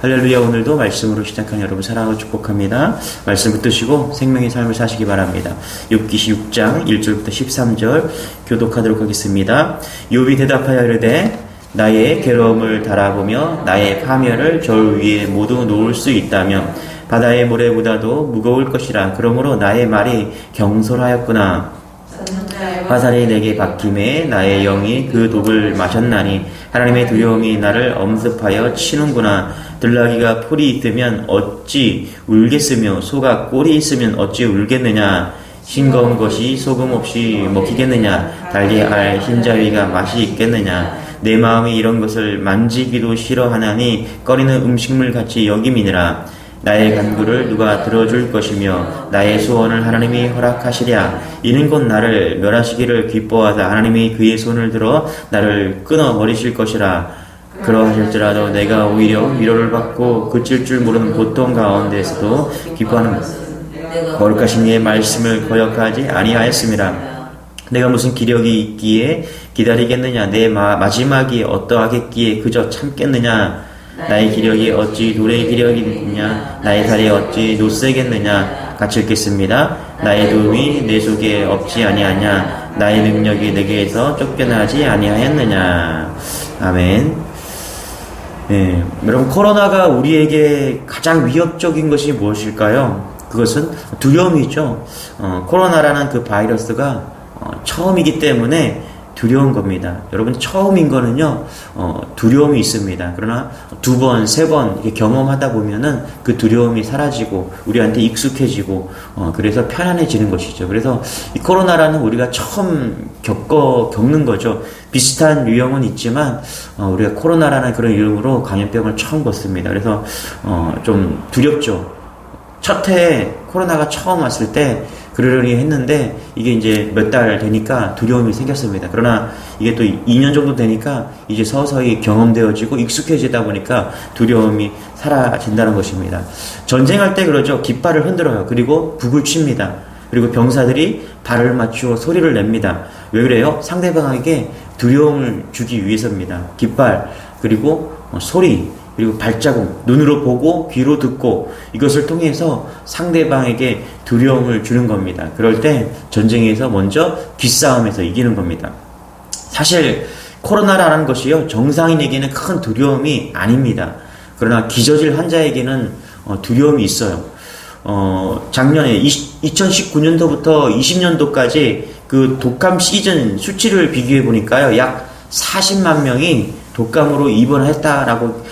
할렐루야. 오늘도 말씀으로 시작한 여러분 사랑하고 축복합니다. 말씀 붙드시고 생명의 삶을 사시기 바랍니다. 욥기 6장 1절부터 13절 교독하도록 하겠습니다. 욥이 대답하여 이르되 나의 괴로움을 달아보며 나의 파멸을 절 위에 모두 놓을 수 있다면 바다의 모래보다도 무거울 것이라. 그러므로 나의 말이 경솔하였구나. 화살이 내게 박힘에 나의 영이 그 독을 마셨나니 하나님의 두려움이 나를 엄습하여 치는구나. 들나귀가 풀이 있으면 어찌 울겠으며 소가 꼴이 있으면 어찌 울겠느냐. 싱거운 것이 소금 없이 먹히겠느냐. 달걀 흰자위가 맛이 있겠느냐. 내 마음이 이런 것을 만지기도 싫어하나니 꺼리는 음식물 같이 여김이니라. 나의 간구를 누가 들어줄 것이며 나의 소원을 하나님이 허락하시랴. 이는 곧 나를 멸하시기를 기뻐하사 하나님이 그의 손을 들어 나를 끊어버리실 것이라. 그러하실지라도 내가 오히려 위로를 받고 그칠 줄 모르는 고통 가운데에서도 기뻐하는 거룩하신 이의 말씀을 거역하지 아니하였음이라. 내가 무슨 기력이 있기에 기다리겠느냐. 내 마지막이 어떠하겠기에 그저 참겠느냐. 나의 기력이 어찌 돌의 기력이냐. 나의 살이 어찌 노쇠겠느냐. 같이 읽겠습니다. 나의 도움이 내 속에 없지 아니하냐. 나의 능력이 내게서 쫓겨나지 아니하였느냐. 아멘. 네, 여러분, 코로나가 우리에게 가장 위협적인 것이 무엇일까요? 그것은 두려움이죠. 코로나라는 그 바이러스가 처음이기 때문에 두려운 겁니다. 여러분, 처음인 거는요, 두려움이 있습니다. 그러나 두 번, 세 번 이렇게 경험하다 보면은 그 두려움이 사라지고 우리한테 익숙해지고, 그래서 편안해지는 것이죠. 그래서 이 코로나라는 우리가 처음 겪는 거죠. 비슷한 유형은 있지만, 우리가 코로나라는 그런 이름으로 감염병을 처음 겪습니다. 그래서, 좀 두렵죠. 첫 해에 코로나가 처음 왔을 때 그러려니 했는데 이게 이제 몇 달 되니까 두려움이 생겼습니다. 그러나 이게 또 2년 정도 되니까 이제 서서히 경험되어지고 익숙해지다 보니까 두려움이 사라진다는 것입니다. 전쟁할 때 그러죠. 깃발을 흔들어요. 그리고 북을 칩니다. 그리고 병사들이 발을 맞추어 소리를 냅니다. 왜 그래요? 상대방에게 두려움을 주기 위해서입니다. 깃발, 그리고 소리, 그리고 발자국, 눈으로 보고 귀로 듣고 이것을 통해서 상대방에게 두려움을 주는 겁니다. 그럴 때 전쟁에서 먼저 기싸움에서 이기는 겁니다. 사실 코로나라는 것이요, 정상인에게는 큰 두려움이 아닙니다. 그러나 기저질 환자에게는 두려움이 있어요. 작년에 2019년도부터 20년도까지 그 독감 시즌 수치를 비교해 보니까요, 약 40만 명이 독감으로 입원했다라고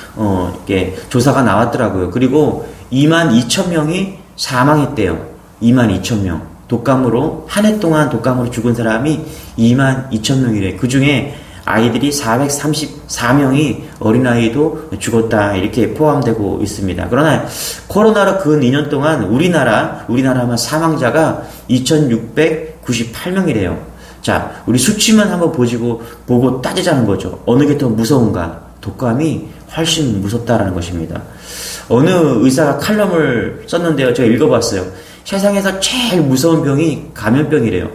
이렇게 조사가 나왔더라고요. 그리고 22,000명이 사망했대요. 22,000명. 독감으로 한 해 동안 독감으로 죽은 사람이 22,000명이래. 그 중에 아이들이 434명이 어린아이도 죽었다, 이렇게 포함되고 있습니다. 그러나 코로나로 근 2년 동안 우리나라만 사망자가 2,698명이래요. 자, 우리 수치만 한번 보고 따지자는 거죠. 어느 게 더 무서운가? 독감이 훨씬 무섭다라는 것입니다. 어느 의사가 칼럼을 썼는데요. 제가 읽어봤어요. 세상에서 제일 무서운 병이 감염병이래요.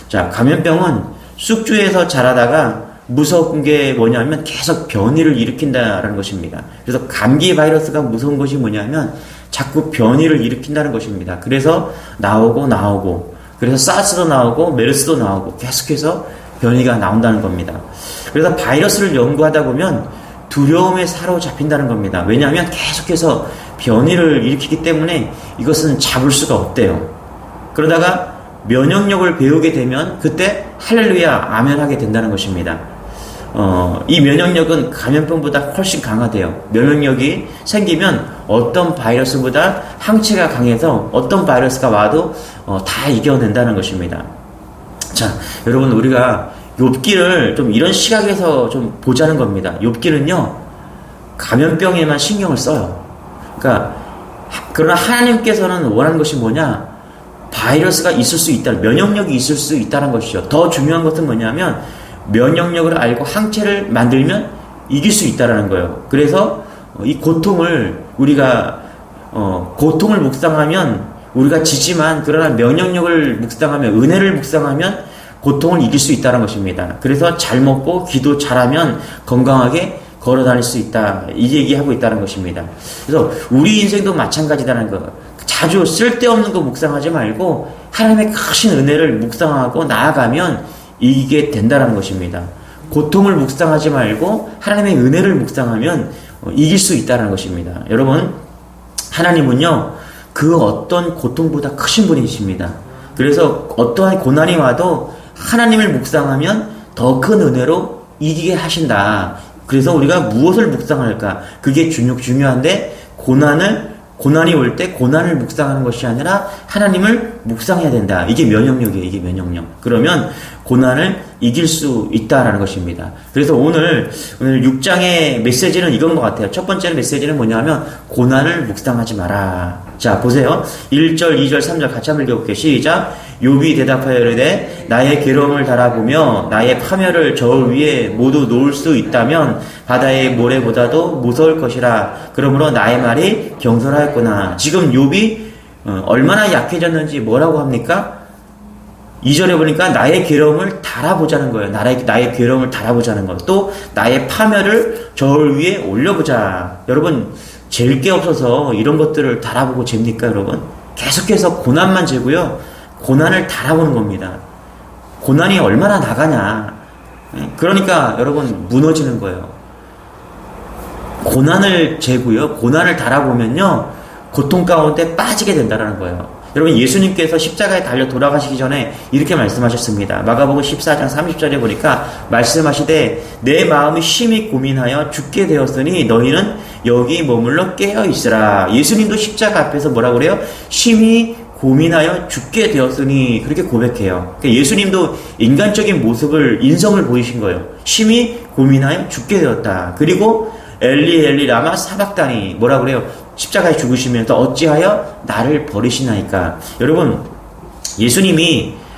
자, 감염병은 숙주에서 자라다가 무서운 게 뭐냐면 계속 변이를 일으킨다라는 것입니다. 그래서 감기 바이러스가 무서운 것이 뭐냐면 자꾸 변이를 일으킨다는 것입니다. 그래서 나오고 그래서 사스도 나오고 메르스도 나오고 계속해서 변이가 나온다는 겁니다. 그래서 바이러스를 연구하다 보면 두려움에 사로잡힌다는 겁니다. 왜냐하면 계속해서 변이를 일으키기 때문에 이것은 잡을 수가 없대요. 그러다가 면역력을 배우게 되면 그때 할렐루야 아멘 하게 된다는 것입니다. 이 면역력은 감염병보다 훨씬 강하대요. 면역력이 생기면 어떤 바이러스보다 항체가 강해서 어떤 바이러스가 와도 다 이겨낸다는 것입니다. 자, 여러분, 우리가 욥기를 좀 이런 시각에서 좀 보자는 겁니다. 욥기는요, 감염병에만 신경을 써요. 그러나 하나님께서는 원하는 것이 뭐냐? 바이러스가 있을 수 있다, 면역력이 있을 수 있다는 것이죠. 더 중요한 것은 뭐냐면 면역력을 알고 항체를 만들면 이길 수 있다는 거예요. 그래서 이 고통을 고통을 묵상하면 우리가 지지만, 그러나 면역력을 묵상하면, 은혜를 묵상하면 고통을 이길 수 있다는 것입니다. 그래서 잘 먹고 기도 잘하면 건강하게 걸어 다닐 수 있다. 이 얘기하고 있다는 것입니다. 그래서 우리 인생도 마찬가지다는 거. 자주 쓸데없는 거 묵상하지 말고 하나님의 크신 은혜를 묵상하고 나아가면 이기게 된다는 것입니다. 고통을 묵상하지 말고 하나님의 은혜를 묵상하면 이길 수 있다는 것입니다. 여러분, 하나님은요, 그 어떤 고통보다 크신 분이십니다. 그래서 어떠한 고난이 와도 하나님을 묵상하면 더 큰 은혜로 이기게 하신다. 그래서 우리가 무엇을 묵상할까? 그게 중요한데, 고난이 올 때 고난을 묵상하는 것이 아니라 하나님을 묵상해야 된다. 이게 면역력이에요. 이게 면역력. 그러면 고난을 이길 수 있다라는 것입니다. 그래서 오늘 6장의 메시지는 이건 것 같아요. 첫 번째 메시지는 뭐냐면 고난을 묵상하지 마라. 자, 보세요. 1절, 2절, 3절 같이 한번 읽어볼게요. 시작. 욥이 대답하여 이르되 나의 괴로움을 달아보며 나의 파멸을 저울 위에 모두 놓을 수 있다면 바다의 모래보다도 무서울 것이라. 그러므로 나의 말이 경솔하였구나. 지금 욥이 얼마나 약해졌는지 뭐라고 합니까? 2절에 보니까 나의 괴로움을 달아보자는 거예요. 나의 괴로움을 달아보자는 거. 또 나의 파멸을 저울 위에 올려보자. 여러분, 잴 게 없어서 이런 것들을 달아보고 잽니까, 여러분? 계속해서 고난만 재고요. 고난을 달아보는 겁니다. 고난이 얼마나 나가냐. 그러니까 여러분 무너지는 거예요. 고난을 재고요. 고난을 달아보면요. 고통 가운데 빠지게 된다는 거예요. 여러분, 예수님께서 십자가에 달려 돌아가시기 전에 이렇게 말씀하셨습니다. 마가복음 14장 30절에 보니까 말씀하시되 내 마음이 심히 고민하여 죽게 되었으니 너희는 여기 머물러 깨어 있으라. 예수님도 십자가 앞에서 뭐라고 그래요? 심히 고민하여 죽게 되었으니 그렇게 고백해요. 그러니까 예수님도 인간적인 모습을, 인성을 보이신 거예요. 심히 고민하여 죽게 되었다. 그리고 엘리 엘리 라마 사박다니 뭐라고 그래요? 십자가에 죽으시면서 어찌하여 나를 버리시나이까. 여러분,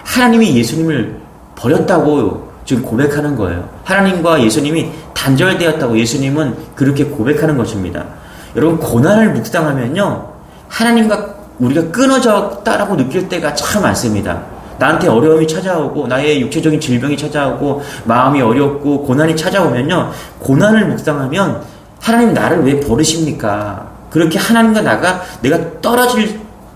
하나님이 예수님을 버렸다고 지금 고백하는 거예요. 하나님과 예수님이 단절되었다고 예수님은 그렇게 고백하는 것입니다. 여러분, 고난을 묵상하면요, 하나님과 우리가 끊어졌다라고 느낄 때가 참 많습니다. 나한테 어려움이 찾아오고 나의 육체적인 질병이 찾아오고 마음이 어렵고 고난이 찾아오면요, 고난을 묵상하면 하나님 나를 왜 버리십니까? 그렇게 하나님과 내가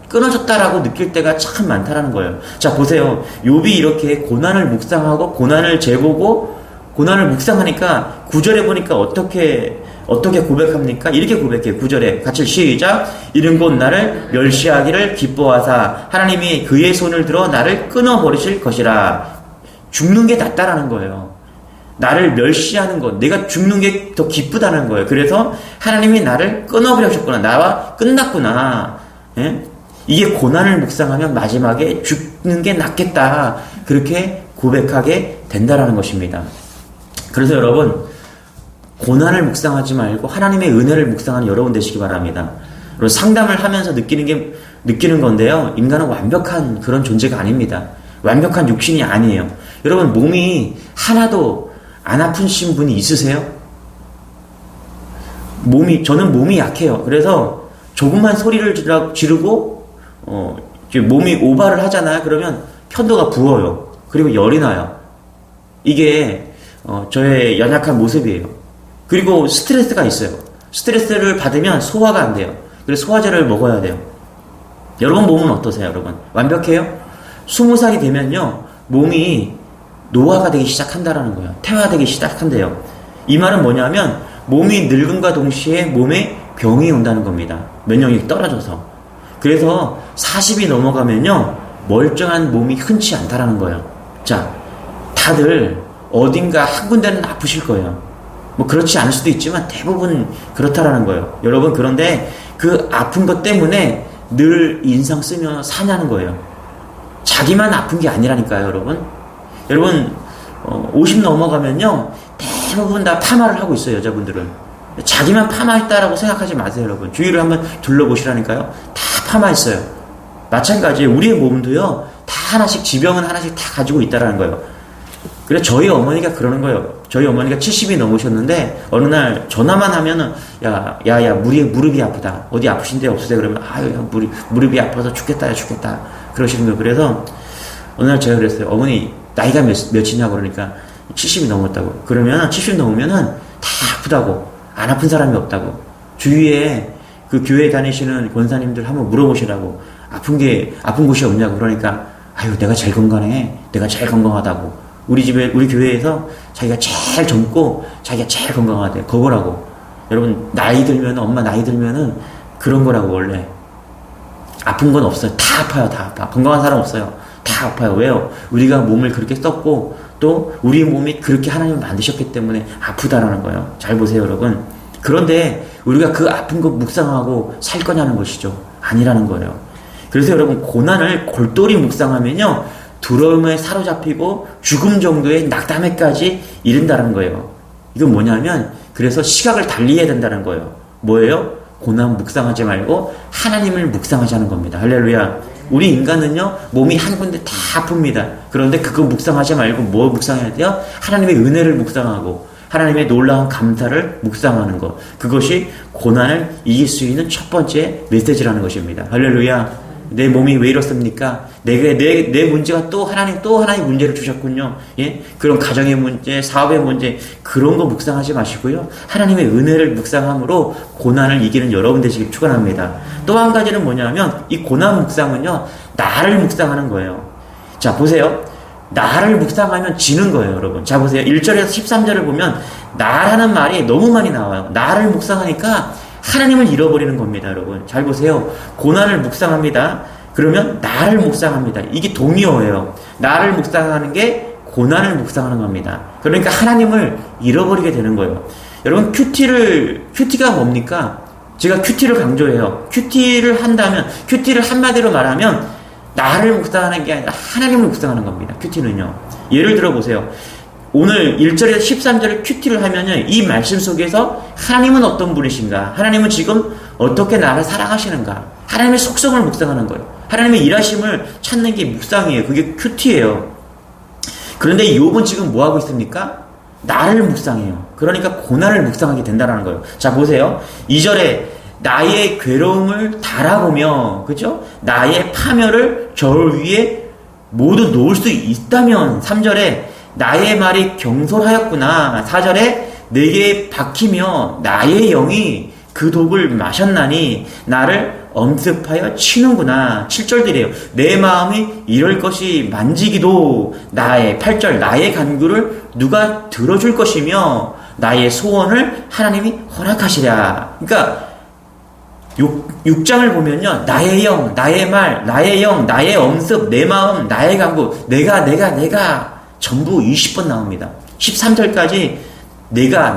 끊어졌다라고 느낄 때가 참 많다라는 거예요. 자, 보세요. 욥이 이렇게 고난을 묵상하고 고난을 재보고 고난을 묵상하니까 9절에 보니까 어떻게 고백합니까? 이렇게 고백해요. 9절에 같이 시작. 이른 곧 나를 멸시하기를 기뻐하사 하나님이 그의 손을 들어 나를 끊어버리실 것이라. 죽는 게 낫다라는 거예요. 나를 멸시하는 것, 내가 죽는 게 더 기쁘다는 거예요. 그래서 하나님이 나를 끊어버리셨구나. 나와 끝났구나. 예? 이게 고난을 묵상하면 마지막에 죽는 게 낫겠다. 그렇게 고백하게 된다라는 것입니다. 그래서 여러분, 고난을 묵상하지 말고 하나님의 은혜를 묵상하는 여러분 되시기 바랍니다. 그리고 상담을 하면서 느끼는 건데요. 인간은 완벽한 그런 존재가 아닙니다. 완벽한 육신이 아니에요. 여러분, 몸이 하나도 안 아프신 분이 있으세요? 저는 몸이 약해요. 그래서 조금만 소리를 지르고, 몸이 오바를 하잖아요. 그러면 편도가 부어요. 그리고 열이 나요. 이게, 저의 연약한 모습이에요. 그리고 스트레스가 있어요. 스트레스를 받으면 소화가 안 돼요. 그래서 소화제를 먹어야 돼요. 여러분 몸은 어떠세요, 여러분? 완벽해요? 20살이 되면요, 몸이 노화가 되기 시작한다라는 거예요. 퇴화되기 시작한대요. 이 말은 뭐냐면 몸이 늙음과 동시에 몸에 병이 온다는 겁니다. 면역력이 떨어져서. 그래서 40이 넘어가면요, 멀쩡한 몸이 흔치 않다라는 거예요. 자, 다들 어딘가 한 군데는 아프실 거예요. 뭐 그렇지 않을 수도 있지만 대부분 그렇다라는 거예요. 여러분, 그런데 그 아픈 것 때문에 늘 인상 쓰며 사냐는 거예요. 자기만 아픈 게 아니라니까요, 여러분. 여러분, 50 넘어가면요, 대부분 다 파마를 하고 있어요, 여자분들은. 자기만 파마했다라고 생각하지 마세요, 여러분. 주위를 한번 둘러보시라니까요. 다 파마했어요. 마찬가지예요. 우리의 몸도요, 다 하나씩, 지병은 하나씩 다 가지고 있다라는 거예요. 그래서 저희 어머니가 그러는 거예요. 저희 어머니가 70이 넘으셨는데 어느 날 전화만 하면은 야 무릎이 아프다. 어디 아프신 데 없으세요? 그러면 무릎이 아파서 죽겠다. 그러시는 거예요. 그래서 어느 날 제가 그랬어요. 어머니 나이가 몇이냐고. 그러니까 70이 넘었다고. 그러면 70 넘으면은 다 아프다고. 안 아픈 사람이 없다고. 주위에 그 교회 다니시는 권사님들 한번 물어보시라고. 아픈 곳이 없냐고. 그러니까, 아유, 내가 제일 건강해. 내가 제일 건강하다고. 우리 교회에서 자기가 제일 젊고, 자기가 제일 건강하대. 그거라고. 여러분, 엄마 나이 들면은 그런 거라고, 원래. 아픈 건 없어요. 다 아파요, 다 아파. 건강한 사람 없어요. 다 아파요. 왜요? 우리가 몸을 그렇게 썼고, 또, 우리 몸이 그렇게 하나님을 만드셨기 때문에 아프다라는 거예요. 잘 보세요, 여러분. 그런데, 우리가 그 아픈 거 묵상하고 살 거냐는 것이죠. 아니라는 거예요. 그래서 여러분, 고난을 골똘히 묵상하면요, 두려움에 사로잡히고 죽음 정도의 낙담에까지 이른다는 거예요. 이건 뭐냐면, 그래서 시각을 달리 해야 된다는 거예요. 뭐예요? 고난 묵상하지 말고 하나님을 묵상하자는 겁니다. 할렐루야. 우리 인간은요, 몸이 한 군데 다 아픕니다. 그런데 그거 묵상하지 말고 뭐 묵상해야 돼요? 하나님의 은혜를 묵상하고 하나님의 놀라운 감사를 묵상하는 것. 그것이 고난을 이길 수 있는 첫 번째 메시지라는 것입니다. 할렐루야. 내 몸이 왜 이렇습니까? 내 문제가 또 하나님 문제를 주셨군요. 예? 그런 가정의 문제, 사업의 문제, 그런 거 묵상하지 마시고요. 하나님의 은혜를 묵상함으로 고난을 이기는 여러분 되시길 축원합니다. 또 한 가지는 뭐냐면, 이 고난 묵상은요, 나를 묵상하는 거예요. 자, 보세요. 나를 묵상하면 지는 거예요, 여러분. 자, 보세요. 1절에서 13절을 보면, 나라는 말이 너무 많이 나와요. 나를 묵상하니까 하나님을 잃어버리는 겁니다, 여러분. 잘 보세요. 고난을 묵상합니다. 그러면 나를 묵상합니다. 이게 동의어예요. 나를 묵상하는 게 고난을 묵상하는 겁니다. 그러니까 하나님을 잃어버리게 되는 거예요. 여러분, 큐티가 뭡니까? 제가 큐티를 강조해요. 큐티를 한마디로 말하면 나를 묵상하는 게 아니라 하나님을 묵상하는 겁니다. 큐티는요. 예를 들어 보세요. 오늘 1절에서 13절을 큐티를 하면요, 이 말씀 속에서 하나님은 어떤 분이신가? 하나님은 지금 어떻게 나를 사랑하시는가? 하나님의 속성을 묵상하는 거예요. 하나님의 일하심을 찾는 게 묵상이에요. 그게 큐티예요. 그런데 욥은 지금 뭐 하고 있습니까? 나를 묵상해요. 그러니까 고난을 묵상하게 된다는 거예요. 자, 보세요. 2절에 나의 괴로움을 달아보며, 그죠? 나의 파멸을 저울 위에 모두 놓을 수 있다면, 3절에 나의 말이 경솔하였구나. 4절에 내게 박히며 나의 영이 그 독을 마셨나니 나를 엄습하여 치는구나. 7절들이에요. 내 마음이 이럴 것이 만지기도. 8절 나의 간구를 누가 들어줄 것이며 나의 소원을 하나님이 허락하시랴. 그러니까 6장을 보면요, 나의 영, 나의 말, 나의 영, 나의 엄습, 내 마음, 나의 간구, 내가 전부 20번 나옵니다. 13절까지 내가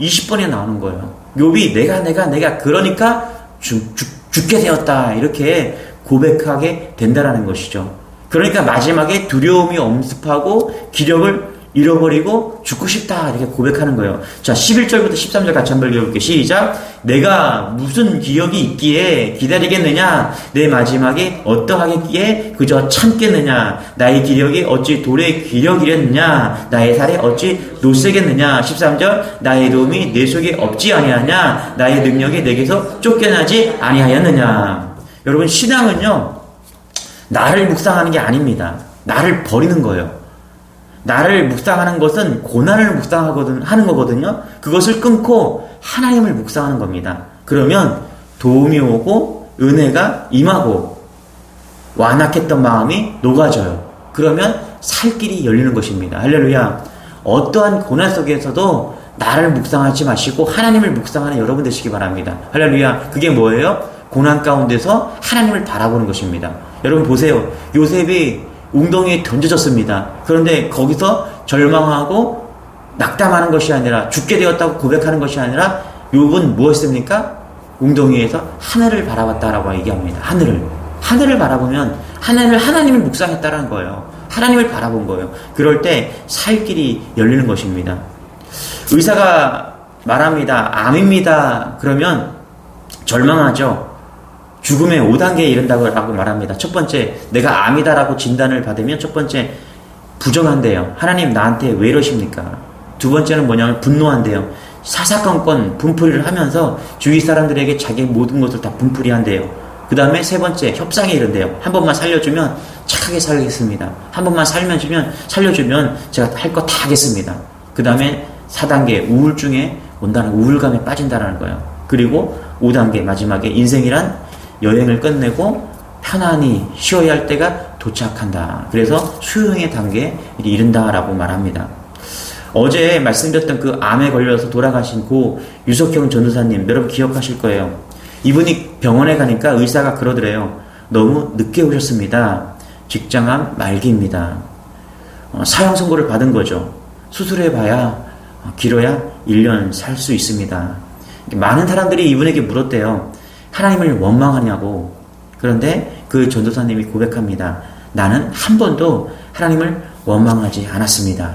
20번이 나오는 거예요. 욥이 내가 그러니까 죽게 되었다, 이렇게 고백하게 된다라는 것이죠. 그러니까 마지막에 두려움이 엄습하고 기력을 잃어버리고 죽고 싶다, 이렇게 고백하는 거예요. 자, 11절부터 13절 같이 한번 읽어볼게요. 시작. 내가 무슨 기력이 있기에 기다리겠느냐? 내 마지막에 어떠하겠기에 그저 참겠느냐? 나의 기력이 어찌 돌의 기력이랬느냐? 나의 살이 어찌 노쇠겠느냐? 13절. 나의 도움이 내 속에 없지 아니하냐? 나의 능력이 내게서 쫓겨나지 아니하였느냐? 여러분, 신앙은요, 나를 묵상하는 게 아닙니다. 나를 버리는 거예요. 나를 묵상하는 것은 고난을 하는 거거든요. 그것을 끊고 하나님을 묵상하는 겁니다. 그러면 도움이 오고 은혜가 임하고 완악했던 마음이 녹아져요. 그러면 살 길이 열리는 것입니다. 할렐루야. 어떠한 고난 속에서도 나를 묵상하지 마시고 하나님을 묵상하는 여러분 되시기 바랍니다. 할렐루야. 그게 뭐예요? 고난 가운데서 하나님을 바라보는 것입니다. 여러분 보세요. 요셉이 웅덩이에 던져졌습니다. 그런데 거기서 절망하고 낙담하는 것이 아니라, 죽게 되었다고 고백하는 것이 아니라 욥은 무엇입니까? 웅덩이에서 하늘을 바라봤다라고 얘기합니다. 하늘을 바라보면 하나님을 묵상했다라는 거예요. 하나님을 바라본 거예요. 그럴 때 살 길이 열리는 것입니다. 의사가 말합니다. 암입니다. 그러면 절망하죠. 죽음의 5단계에 이른다고 말합니다. 첫 번째, 내가 암이다라고 진단을 받으면 첫 번째, 부정한대요. 하나님 나한테 왜 이러십니까? 두 번째는 뭐냐면 분노한대요. 사사건건 분풀이를 하면서 주위 사람들에게 자기의 모든 것을 다 분풀이한대요. 그 다음에 세 번째, 협상에 이른대요. 한 번만 살려주면 착하게 살겠습니다. 한 번만 살려주면 제가 할 거 다 하겠습니다. 그 다음에 4단계 우울증에 온다는 우울감에 빠진다는 거예요. 그리고 5단계 마지막에 인생이란 여행을 끝내고 편안히 쉬어야 할 때가 도착한다. 그래서 수용의 단계에 이른다라고 말합니다. 어제 말씀드렸던 그 암에 걸려서 돌아가신 고 유석형 전도사님 여러분 기억하실 거예요. 이분이 병원에 가니까 의사가 그러더래요. 너무 늦게 오셨습니다. 직장암 말기입니다. 사형 선고를 받은 거죠. 수술해봐야 길어야 1년 살 수 있습니다. 많은 사람들이 이분에게 물었대요. 하나님을 원망하냐고. 그런데 그 전도사님이 고백합니다. 나는 한 번도 하나님을 원망하지 않았습니다.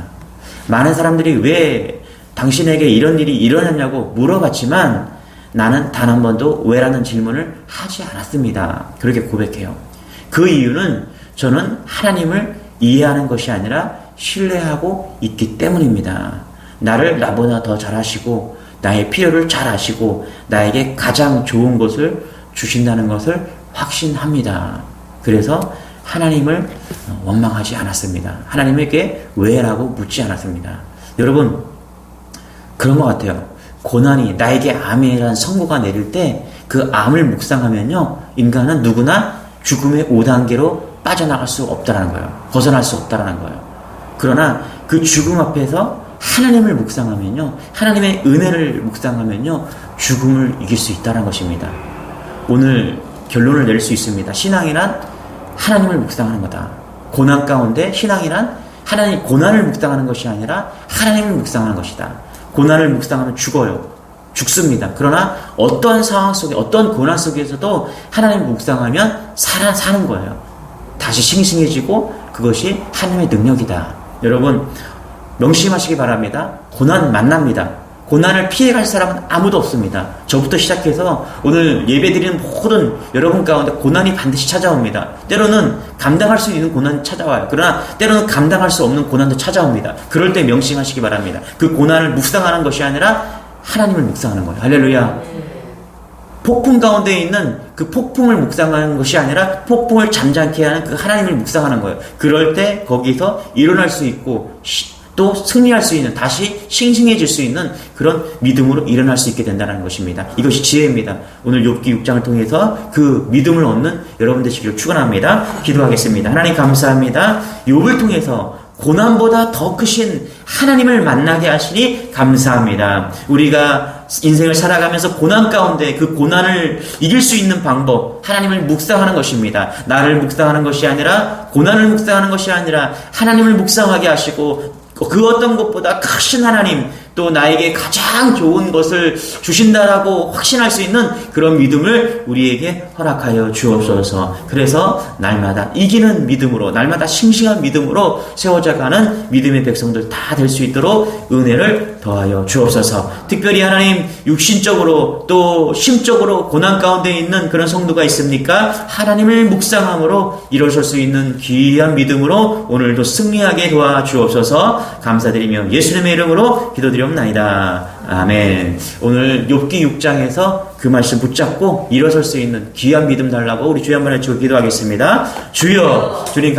많은 사람들이 왜 당신에게 이런 일이 일어났냐고 물어봤지만 나는 단 한 번도 왜라는 질문을 하지 않았습니다. 그렇게 고백해요. 그 이유는 저는 하나님을 이해하는 것이 아니라 신뢰하고 있기 때문입니다. 나를 나보다 더 잘 아시고 나의 필요를 잘 아시고 나에게 가장 좋은 것을 주신다는 것을 확신합니다. 그래서 하나님을 원망하지 않았습니다. 하나님에게 왜라고 묻지 않았습니다. 여러분 그런 것 같아요. 고난이 나에게 암이라는 선고가 내릴 때 그 암을 묵상하면요 인간은 누구나 죽음의 5단계로 빠져나갈 수 없다는 거예요. 벗어날 수 없다는 거예요. 그러나 그 죽음 앞에서 하나님을 묵상하면요 하나님의 은혜를 묵상하면요 죽음을 이길 수 있다는 것입니다. 오늘 결론을 낼 수 있습니다. 신앙이란 하나님을 묵상하는 거다. 고난 가운데 신앙이란 하나님 고난을 묵상하는 것이 아니라 하나님을 묵상하는 것이다. 고난을 묵상하면 죽어요. 죽습니다. 그러나 어떠한 상황 속에 어떤 고난 속에서도 하나님을 묵상하면 사는 거예요. 다시 싱싱해지고 그것이 하나님의 능력이다. 여러분 명심하시기 바랍니다. 고난 만납니다. 고난을 피해갈 사람은 아무도 없습니다. 저부터 시작해서 오늘 예배드리는 모든 여러분 가운데 고난이 반드시 찾아옵니다. 때로는 감당할 수 있는 고난이 찾아와요. 그러나 때로는 감당할 수 없는 고난도 찾아옵니다. 그럴 때 명심하시기 바랍니다. 그 고난을 묵상하는 것이 아니라 하나님을 묵상하는 거예요. 할렐루야. 폭풍 가운데 있는 그 폭풍을 묵상하는 것이 아니라 폭풍을 잠잠케 하는 그 하나님을 묵상하는 거예요. 그럴 때 거기서 일어날 수 있고 또 승리할 수 있는 다시 싱싱해질 수 있는 그런 믿음으로 일어날 수 있게 된다는 것입니다. 이것이 지혜입니다. 오늘 욥기 6장을 통해서 그 믿음을 얻는 여러분 되시기를 축원합니다. 기도하겠습니다. 하나님 감사합니다. 욥을 통해서 고난보다 더 크신 하나님을 만나게 하시니 감사합니다. 우리가 인생을 살아가면서 고난 가운데 그 고난을 이길 수 있는 방법 하나님을 묵상하는 것입니다. 나를 묵상하는 것이 아니라 고난을 묵상하는 것이 아니라 하나님을 묵상하게 하시고 그 어떤 것보다 크신 하나님 또 나에게 가장 좋은 것을 주신다라고 확신할 수 있는 그런 믿음을 우리에게 허락하여 주옵소서. 그래서 날마다 이기는 믿음으로 날마다 싱싱한 믿음으로 세워져가는 믿음의 백성들 다 될 수 있도록 은혜를 더하여 주옵소서. 특별히 하나님 육신적으로 또 심적으로 고난 가운데 있는 그런 성도가 있습니까? 하나님을 묵상함으로 일어설 수 있는 귀한 믿음으로 오늘도 승리하게 도와주옵소서. 감사드리며 예수님의 이름으로 기도드리옵나이다. 아멘. 오늘 욥기 6장에서 그 말씀 붙잡고 일어설 수 있는 귀한 믿음 달라고 우리 주여 한번 외치고 기도하겠습니다. 주여 주님